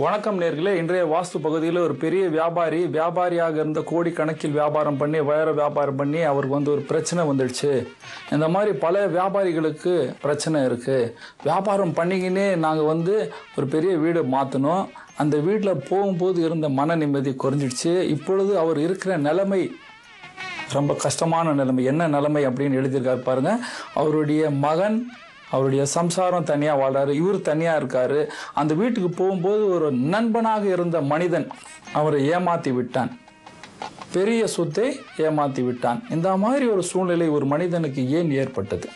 வணக்கம் நேர்களே. இன்றைய வாஸ்து பகுதியில் ஒரு பெரிய வியாபாரியாக இருந்த கோடிக்கணக்கில் வியாபாரம் பண்ணி வியாபாரம் பண்ணி அவருக்கு ஒரு பிரச்சனை வந்துடுச்சு. இந்த மாதிரி பல வியாபாரிகளுக்கு பிரச்சனை இருக்குது. வியாபாரம் பண்ணிக்கினே நாங்கள் ஒரு பெரிய வீடு மாற்றினோம். அந்த வீட்டில் போகும்போது இருந்த மன நிம்மதி குறைஞ்சிடுச்சு. இப்பொழுது அவர் இருக்கிற நிலைமை ரொம்ப கஷ்டமான நிலைமை. என்ன நிலைமை அப்படின்னு எழுதியிருக்காரு பாருங்கள். அவருடைய மகன் அவருடைய சம்சாரம் தனியாக வாழ்றாரு, இவர் தனியாக இருக்காரு. அந்த வீட்டுக்கு போகும்போது ஒரு நண்பனாக இருந்த மனிதன் அவரை ஏமாற்றி விட்டான், பெரிய சொத்தை ஏமாற்றி விட்டான். இந்த மாதிரி ஒரு சூழ்நிலை ஒரு மனிதனுக்கு ஏன் ஏற்பட்டது?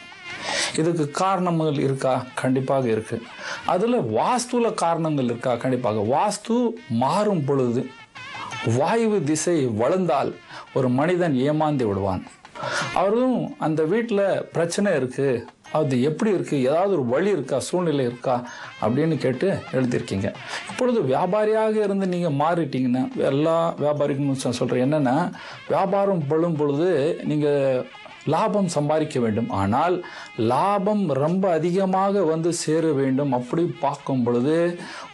இதுக்கு காரணங்கள் இருக்கா? கண்டிப்பாக இருக்கு. அதில் வாஸ்துல காரணங்கள் இருக்கா? கண்டிப்பாக. வாஸ்து மாறும் பொழுது வாயு திசை வளர்ந்தால் ஒரு மனிதன் ஏமாந்து விடுவான். அவரும் அந்த வீட்டில் பிரச்சனை இருக்குது, அது எப்படி இருக்குது, ஏதாவது ஒரு வழி இருக்கா, சூழ்நிலை இருக்கா அப்படின்னு கேட்டு எழுதியிருக்கீங்க. இப்பொழுது வியாபாரியாக இருந்து நீங்கள் மாறிட்டீங்கன்னா, எல்லா வியாபாரிக்கும் சொல்கிறேன் என்னென்னா, வியாபாரம் படும் பொழுது நீங்கள் லாபம் சம்பாதிக்க வேண்டும். ஆனால் லாபம் ரொம்ப அதிகமாக சேர வேண்டும். அப்படி பார்க்கும் பொழுது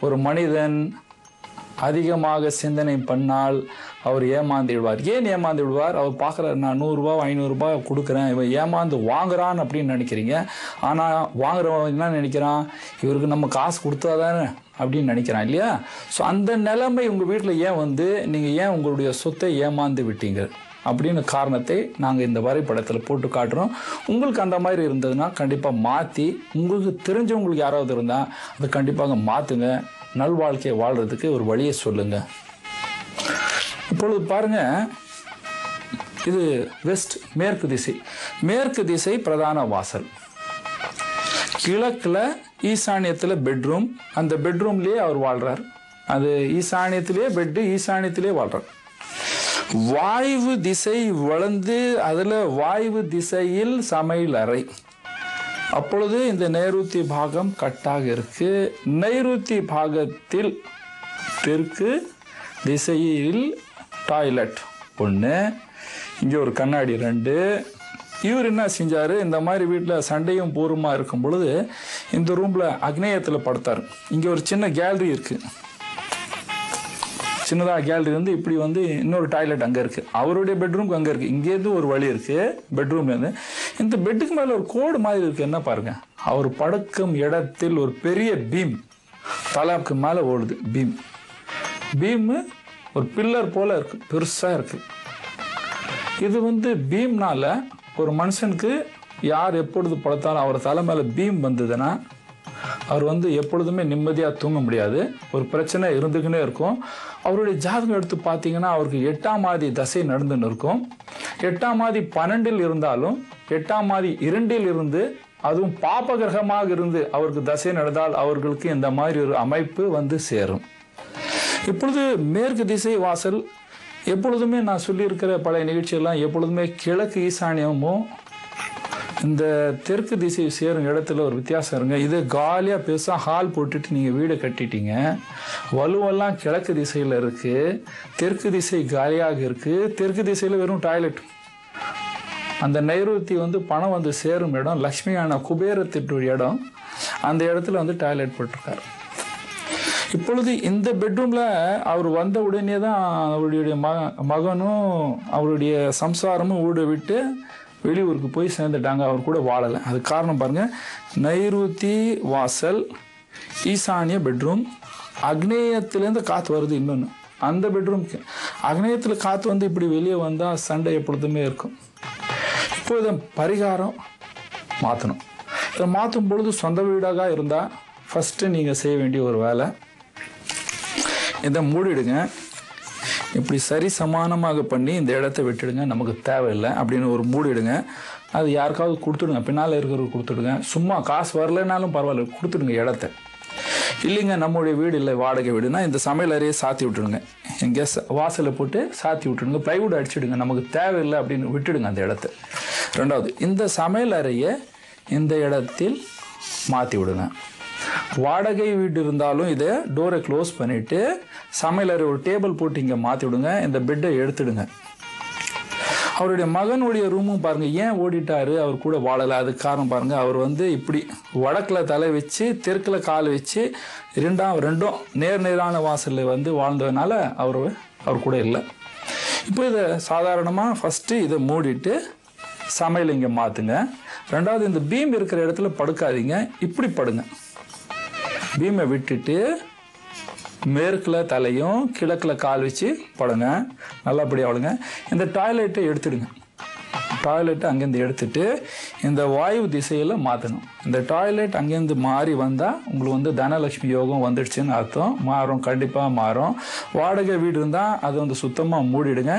ஒரு மனிதன் அதிகமாக சிந்தனை பண்ணால் அவர் ஏமாந்து விடுவார். ஏன் ஏமாந்து விடுவார்? அவர் பார்க்குறாரு, நான் 100 ரூபா 500 ரூபாய் கொடுக்குறேன், இவன் ஏமாந்து வாங்குறான் அப்படின்னு நினைக்கிறீங்க. ஆனால் வாங்குறவன் என்ன நினைக்கிறான்? இவருக்கு நம்ம காசு கொடுத்தா தானே அப்படின்னு நினைக்கிறான் இல்லையா? ஸோ அந்த நிலைமை உங்கள் வீட்டில் ஏன் நீங்கள் ஏன் உங்களுடைய சொத்தை ஏமாந்து விட்டீங்க அப்படின்னு காரணத்தை நாங்கள் இந்த வரைபடத்தில் போட்டு காட்டுறோம். உங்களுக்கு அந்த மாதிரி இருந்ததுன்னா கண்டிப்பாக மாற்றி, உங்களுக்கு தெரிஞ்சவங்களுக்கு யாராவது இருந்தால் அதை கண்டிப்பாக மாற்றுங்க. நல்வாழ்க்கையை வாழ்கிறதுக்கு ஒரு வழியை சொல்லுங்கள். இப்பொழுது பாருங்கள், இது வெஸ்ட் மேற்கு திசை. மேற்கு திசை பிரதான வாசல். கிழக்கில் ஈசானியத்தில் பெட்ரூம். அந்த பெட்ரூம்லேயே அவர் வாழ்கிறார். அது ஈசானியத்திலே பெட்டு, ஈசானியத்திலே வாழ்கிறார். வாயு திசை வளர்ந்து அதில் வாயு திசையில் சமையல் அறை. அப்பொழுது இந்த நைருத்தி பாகம் கட்டாக இருக்கு. நைருத்தி பாகத்தில் தெற்கு திசையில் டாய்லெட் 1, இங்கே ஒரு கண்ணாடி 2. இவர் என்ன செஞ்சார்? இந்த மாதிரி வீட்டில் சண்டையும் பூர்வமாக இருக்கும் பொழுது இந்த ரூமில் அக்னேயத்தில் படுத்தார். இங்கே ஒரு சின்ன கேலரி இருக்குது. சின்னதாக கேலரி இப்படி இன்னொரு டாய்லெட் அங்கே இருக்குது. அவருடைய பெட்ரூம்க்கு அங்கே இருக்குது. இங்கேருந்து ஒரு வழி இருக்குது பெட்ரூம்லேருந்து. இந்த பெட்டுக்கு மேலே ஒரு கோடு மாதிரி இருக்குது. என்ன பாருங்கள், அவர் படுக்கும் இடத்தில் ஒரு பெரிய பீம் தலைக்கு மேலே ஓடுது. பீமு ஒரு பில்லர் போல் இருக்குது, பெருசாக இருக்குது. இது பீம்னால ஒரு மனுஷனுக்கு யார் எப்பொழுது படுத்தாலும் அவர் தலை மேலே பீம் வந்ததுன்னா அவர் எப்பொழுதுமே நிம்மதியாக தூங்க முடியாது. ஒரு பிரச்சனை இருந்துக்கினே இருக்கும். அவருடைய ஜாதகம் எடுத்து பார்த்தீங்கன்னா அவருக்கு 8ஆம் ஆதி தசை நடந்துன்னு இருக்கும். 8ஆம் ஆதி 12 இருந்தாலும் 8ஆம் ஆதி 2 இருந்து, அதுவும் பாப கிரகமாக இருந்து அவருக்கு தசை நடந்தால் அவர்களுக்கு இந்த மாதிரி ஒரு அமைப்பு சேரும். இப்பொழுது மேற்கு திசை வாசல் எப்பொழுதுமே நான் சொல்லியிருக்கிற பழைய நிகழ்ச்சியெல்லாம் எப்பொழுதுமே கிழக்கு ஈசானியமும் இந்த தெற்கு திசை சேரும் இடத்துல ஒரு வித்தியாசம் இருங்க. இது காலியாக பெருசாக ஹால் போட்டுட்டு நீங்கள் வீடு கட்டிட்டீங்க. வலுவெல்லாம் கிழக்கு திசையில் இருக்குது, தெற்கு திசை காலியாக இருக்குது. தெற்கு திசையில் வெறும் டாய்லெட். அந்த நைருத்தி பணம் சேரும் இடம், லக்ஷ்மியான குபேரத்திட்டு இடம். அந்த இடத்துல டாய்லெட் போட்டிருக்காரு. இப்பொழுது இந்த பெட்ரூமில் அவர் வந்த உடனே தான் அவருடைய மகனும் அவருடைய சம்சாரமும் வீடு விட்டு வெளியூருக்கு போய் சேர்ந்துட்டாங்க. அவர் கூட வாழலை. அது காரணம் பாருங்கள். நைருத்தி வாசல், ஈசானிய பெட்ரூம், அக்னேயத்திலேருந்து காற்று வருது. இன்னொன்று அந்த பெட்ரூம்க்கு அக்னேயத்தில் காற்று இப்படி வெளியே வந்தால் சண்டை எப்பொழுதுமே இருக்கும். இப்போ இதை பரிகாரம் மாற்றணும். இதை மாற்றும் பொழுது சொந்த வீடாக இருந்தால் ஃபஸ்ட்டு நீங்கள் செய்ய வேண்டிய ஒரு வேலை, இதை மூடிடுங்க. இப்படி சரி சமானமாக பண்ணி இந்த இடத்த விட்டுடுங்க, நமக்கு தேவையில்லை அப்படின்னு ஒரு மூடிடுங்க. அது யாருக்காவது கொடுத்துடுங்க, பின்னால் இருக்கிறவங்க கொடுத்துடுங்க. சும்மா காசு வரலைனாலும் பரவாயில்ல, கொடுத்துடுங்க இடத்த. இல்லைங்க நம்மளுடைய வீடு இல்லை வாடகை வீடுனா இந்த சமையல் அறையை சாத்தி விட்டுடுங்க. எங்கே வாசலை போட்டு சாத்தி விட்டுடுங்க, ப்ளைவுட் அடிச்சுடுங்க, நமக்கு தேவையில்லை அப்படின்னு விட்டுடுங்க அந்த இடத்த. 2வது, இந்த சமையல் அறையை இந்த இடத்தில் மாற்றி விடுங்க. வாடகை வீடு இருந்தாலும் இதை டோரை க்ளோஸ் பண்ணிவிட்டு சமையலறை ஒரு டேபிள் போட்டு இங்கே மாற்றி விடுங்க. இந்த பெட்டை எடுத்துடுங்க. அவருடைய மகனுடைய ரூமும் பாருங்க, ஏன் ஓடிட்டாரு, அவர் கூட வாழலை, அதுக்கு காரணம் பாருங்க, அவர் வந்து இப்படி வடக்கில் தலை வச்சு தெற்கில் கால் வச்சு ரெண்டும் நேரான வாசலில் வந்து வாழ்ந்ததுனால அவர் கூட இல்லை. இப்போ இதை சாதாரணமாக ஃபஸ்ட்டு இதை மூடிட்டு சமையல் இங்கே மாற்றுங்க. ரெண்டாவது, இந்த பீம் இருக்கிற இடத்துல படுக்காதீங்க, இப்படி படுங்க. பீமை விட்டுட்டு மேற்கில் தலையும் கிழக்கில் கால் வச்சு படுங்க, நல்லபடியாக ஆளுங்க. இந்த டாய்லெட்டை எடுத்துடுங்க. டாய்லெட்டை அங்கேருந்து எடுத்துட்டு இந்த வாயு திசையில் மாற்றணும். இந்த டாய்லெட் அங்கேருந்து மாறி வந்தால் உங்களுக்கு வந்து தனலட்சுமி யோகம் வந்துடுச்சுன்னு அர்த்தம். மாறும், கண்டிப்பாக மாறும். வாடகை வீடு இருந்தால் அதை வந்து சுத்தமாக மூடிடுங்க.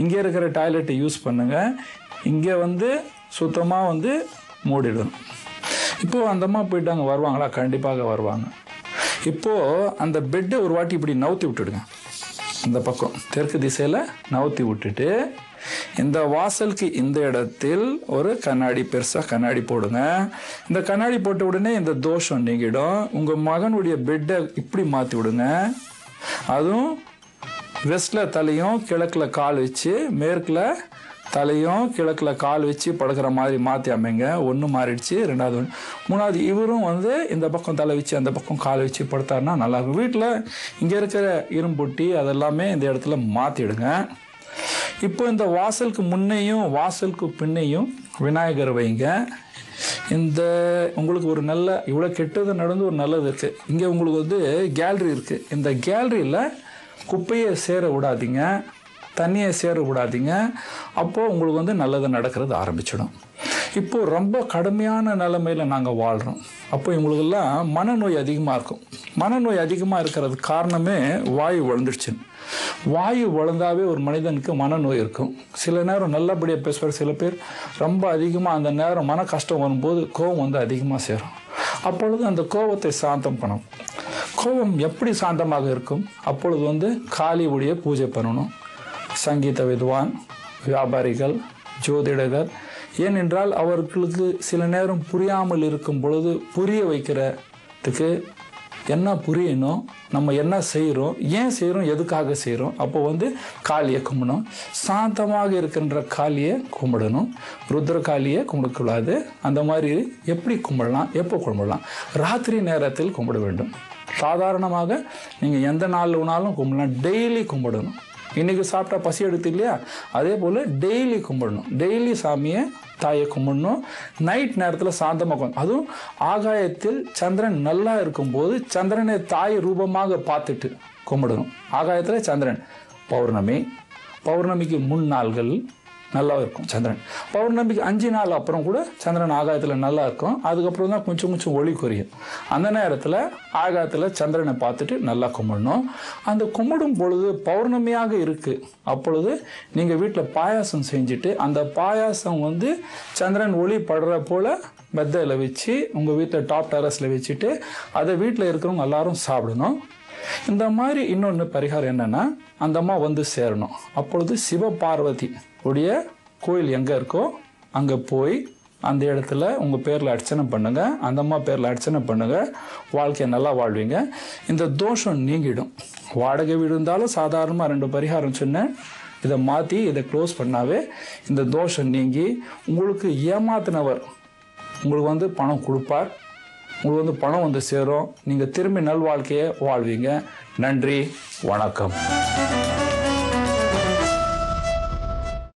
இங்கே இருக்கிற டாய்லெட்டை யூஸ் பண்ணுங்கள், இங்கே வந்து சுத்தமாக வந்து மூடிடணும். இப்போது அந்தம்மா போயிட்டாங்க, வருவாங்களா? கண்டிப்பாக வருவாங்க. இப்போது அந்த பெட்டை ஒரு வாட்டி இப்படி நவுத்தி விட்டுடுங்க. இந்த பக்கம் தெற்கு திசையில் நவுத்தி விட்டுட்டு இந்த வாசலுக்கு இந்த இடத்தில் ஒரு கண்ணாடி, பெருசாக கண்ணாடி போடுங்க. இந்த கண்ணாடி போட்ட உடனே இந்த தோஷம் நீங்கிடும். உங்கள் மகனுடைய பெட்டை இப்படி மாற்றி விடுங்க. அதுவும் வெஸ்டில் தலையும் கிழக்கில் கால் வச்சு மேற்கில் தலையும் கிழக்கில் கால் வச்சு படுக்கிற மாதிரி மாற்றி அமைங்க. ஒன்று மாறிடுச்சு. ரெண்டாவது மூணாவது, இவரும் வந்து இந்த பக்கம் தலை வச்சு அந்த பக்கம் கால் வச்சு படுத்தாருன்னா நல்லாயிருக்கும். வீட்டில் இங்கே இருக்கிற இரும்புட்டி அதெல்லாமே இந்த இடத்துல மாற்றிடுங்க. இப்போ இந்த வாசலுக்கு முன்னையும் வாசலுக்கு பின்னையும் விநாயகர் வைங்க. இந்த உங்களுக்கு ஒரு நல்ல இவ்வளோ கெட்டது நடந்து ஒரு நல்லது இருக்குது. இங்கே உங்களுக்கு வந்து கேலரி இருக்குது. இந்த கேலரியில் குப்பையை சேர விடாதீங்க, தண்ணியை சேர விடாதீங்க. அப்போது உங்களுக்கு வந்து நல்லது நடக்கிறது ஆரம்பிச்சிடும். இப்போது ரொம்ப கடுமையான நிலைமையில் நாங்கள் வாழ்கிறோம். அப்போ இவங்களுக்கெல்லாம் மனநோய் அதிகமாக இருக்கும். மனநோய் அதிகமாக இருக்கிறது காரணமே வாயு வளர்ந்துடுச்சு. வாயு வளர்ந்தாவே ஒரு மனிதனுக்கு மனநோய் இருக்கும். சில நேரம் நல்லபடியாக பேசுவார், சில பேர் ரொம்ப அதிகமாக அந்த நேரம் மன கஷ்டம் வரும்போது கோபம் வந்து அதிகமாக சேரும். அப்பொழுது அந்த கோபத்தை சாந்தம் பண்ணணும். கோபம் எப்படி சாந்தமாக இருக்கும்? அப்பொழுது வந்து காளியுடைய பூஜை பண்ணணும். சங்கீத வித்வான், வியாபாரிகள், ஜோதிடர்கள், ஏனென்றால் அவர்களுக்கு சில நேரம் புரியாமல் இருக்கும் பொழுது புரிய வைக்கிறதுக்கு என்ன புரியணும், நம்ம என்ன செய்கிறோம், ஏன் செய்கிறோம், எதுக்காக செய்கிறோம். அப்போ வந்து காளியை கும்பிடணும். சாந்தமாக இருக்கின்ற காளியை கும்பிடணும். ருத்ர காளியை கும்பிடக்கூடாது. அந்த மாதிரி எப்படி கும்பிடலாம், எப்போ கும்பிடலாம்? ராத்திரி நேரத்தில் கும்பிட வேண்டும். சாதாரணமாக நீங்கள் எந்த நாள் வேணாலும் கும்பிடலாம். டெய்லி கும்பிடணும். இன்றைக்கி சாப்பிட்டா பசி எடுத்து இல்லையா, அதே போல் டெய்லி கும்பிடணும். டெய்லி சாமியை தாயை கும்பிடணும். நைட் நேரத்தில் சாந்தமாக, அதுவும் ஆகாயத்தில் சந்திரன் நல்லா இருக்கும்போது சந்திரனை தாய் ரூபமாக பார்த்துட்டு கும்பிடணும். ஆகாயத்தில் சந்திரன் பௌர்ணமிக்கு 3 நாள்கள் நல்லா இருக்கும் சந்திரன். பௌர்ணமிக்கு 5 நாள் அப்புறம் கூட சந்திரன் ஆகாயத்தில் நல்லா இருக்கும். அதுக்கப்புறம் தான் கொஞ்சம் ஒளி குறையும். அந்த நேரத்தில் ஆகாயத்தில் சந்திரனை பார்த்துட்டு நல்லா கும்பிடணும். அந்த கும்பிடும் பொழுது பௌர்ணமியாக இருக்குது. அப்பொழுது நீங்கள் வீட்டில் பாயாசம் செஞ்சுட்டு அந்த பாயாசம் வந்து சந்திரன் ஒளி படுற போல் மெத்தையில் வச்சு உங்கள் வீட்டில் டாப் டெரஸில் வச்சுட்டு அதை வீட்டில் இருக்கிறவங்க எல்லாரும் சாப்பிடணும். இந்த மாதிரி இன்னொன்று பரிகாரம் என்னென்னா, அந்த அம்மா வந்து சேரணும். அப்பொழுது சிவபார்வதி உடைய கோயில் எங்கே இருக்கோ அங்கே போய் அந்த இடத்துல உங்கள் பேரில் அர்ச்சனை பண்ணுங்கள். அந்த அம்மா பேரில் அர்ச்சனை பண்ணுங்கள். வாழ்க்கையை நல்லா வாழ்வீங்க. இந்த தோஷம் நீங்கிடும். வாடகை வீடு இருந்தாலும் சாதாரணமாக 2 பரிகாரம் சொன்னேன். இதை மாற்றி இதை க்ளோஸ் பண்ணாவே இந்த தோஷம் நீங்கி உங்களுக்கு ஏமாத்தினவர் உங்களுக்கு வந்து பணம் கொடுப்பார். உங்களுக்கு வந்து பணம் வந்து சேரும். நீங்கள் திரும்பி நல்வாழ்க்கையை வாழ்வீங்க. நன்றி, வணக்கம்.